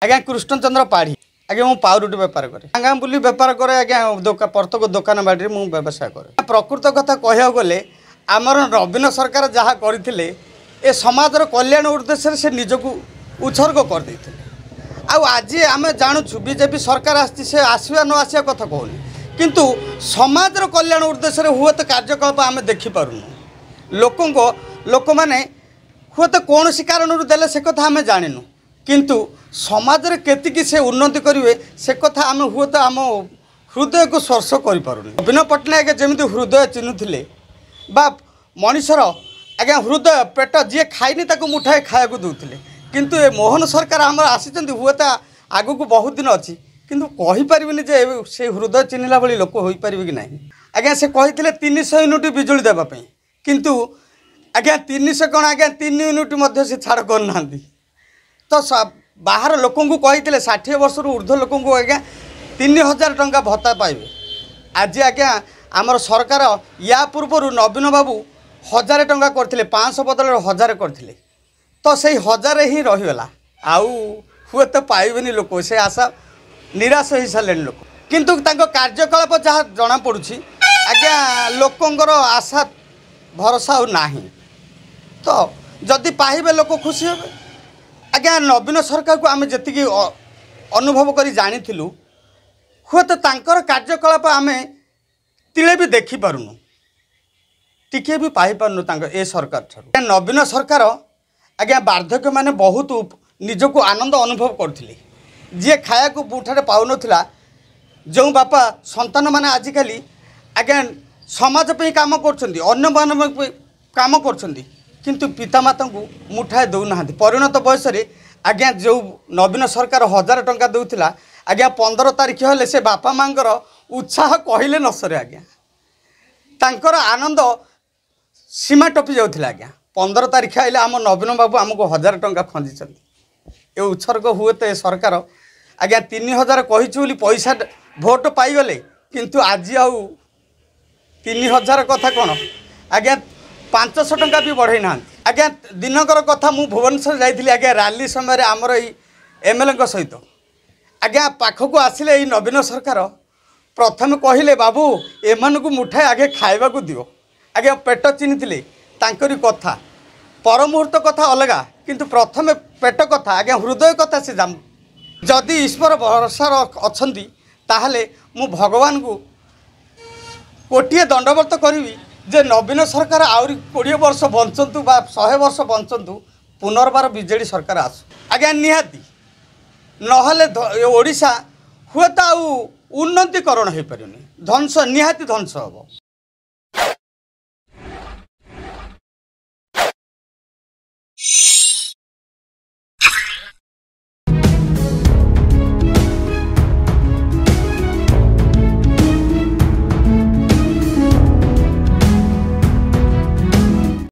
आज्ञा कृष्णचंद्र पाढ़ी आज्ञा मु पाउरुटी बेपार करे गाँ बुली बेपार करे आज्ञा प्रत्येक दोकान बाड़ी मु व्यवसाय करे। प्रकृत कथा कहया गले आमर नवीन सरकार जहाँ करथिले ए समाजर कल्याण उद्देश्य से निजक उत्सर्ग कर देते। आज आम जानूँ बीजेपी सरकार से आसवा न आसा कथा कहूनी किंतु समाजर कल्याण उद्देश्य हुए तो कार्यकलाप आम देखिपारूँ लोक मैंने हुए तो कौन सी कारण देले से कथा आम जानू किंतु समाज रे केतिकी से उन्नति करेंगे से कथा आम हुए तो आम हृदय को स्पर्श करूँ। नवीन पट्टनायक जमी हृदय चिन्हुले बा मनीषर आज्ञा हृदय पेट जी खाइनी ताको मुठाए खाया दूसरे किंतु ए मोहन सरकार आम आसी हुए तो आग को बहुत दिन अच्छी किंतु कहीपरि जे से हृदय चिन्हला भाई लोक हो पारे कि ना। आज्ञा से कहते 300 यूनिट बिजुली देवाई किंतु आज्ञा 300 कौन आज्ञा 3 यूनिट से छाड़ करना तो बाहर लोक कहते 60 वर्ष ऊर्ध्व लोक आज्ञा 3000 टंका भत्ता पाइबे। आज आज्ञा आमर सरकार या पूर्वर नवीन बाबू 1000 टंका करथिले 500 बदल 1000 करथिले तो से 1000 ही रहीगला आउ हुए तो पाइबेनी लोक से आशा निराश हो सारे लोक किंतु तांको कार्यकलाप जहाँ जना पड़ुछि आज्ञा लोकंकर आशा भरोसा नाही तो जदि पाइबे लोक खुशी हेबे। आज्ञा नवीन सरकार को आम जी अनुभव कर जानिलु हुए तो तांकर कार्यकलाप आम तिले भी देखिपारूँ टिके भी पाइपारूँ ए सरकार ठार। नवीन सरकार आज्ञा वार्धक्य माने बहुत निजको आनंद अनुभव करथिले जी खाया को मुठारे पाउन जो बापा संतान मैंने आजिकल आज्ञा समाज पे काम कर काम कर किंतु पितामाता को मुठाए दौना परिणत बयस आज्ञा जो नवीन सरकार 1000 टंका दूसरा आज्ञा 15 तारीख हेले से बापा माँगर उत्साह कहले न सरे आज्ञा तांकर आनंद सीमा टपी जाऊला। आज्ञा 15 तारीख आइले आम नवीन बाबू आमको 1000 टंका खंजी ये उत्सर्ग हुए तो सरकार आज्ञा 3000 कही पैसा भोट पाईगले किंतु आज आउ 3000 कथा कौन आज्ञा 500 टंका भी बढ़ई ना। आज्ञा दिनकर कथा मु भुवनेश्वर जाइली आज्ञा रैली समय आमर एमएलए सहित आज्ञा पाखक आसिले नवीन सरकार प्रथम कहले बाबू एमान को मुठाए आगे खाइबा को दियो आज्ञा पेट चिन्हले तांकरी कथा पर मुहूर्त कथा अलगा किंतु प्रथम पेट कथा आज्ञा हृदय कथा से जाम जदि ईश्वर भरोसा अच्छी ताहले मु भगवान को कोटिए दंडवत करी जे नवीन सरकार आउरी 20 वर्ष बंचतु बा 100 वर्ष बंचतु पुनर्बार बीजेडी सरकार आसु आज्ञा निहाती नहले ओडिशा हुए तो आउ उन्नतिकरण हो पारे ध्वंस निहाती ध्वंस हम।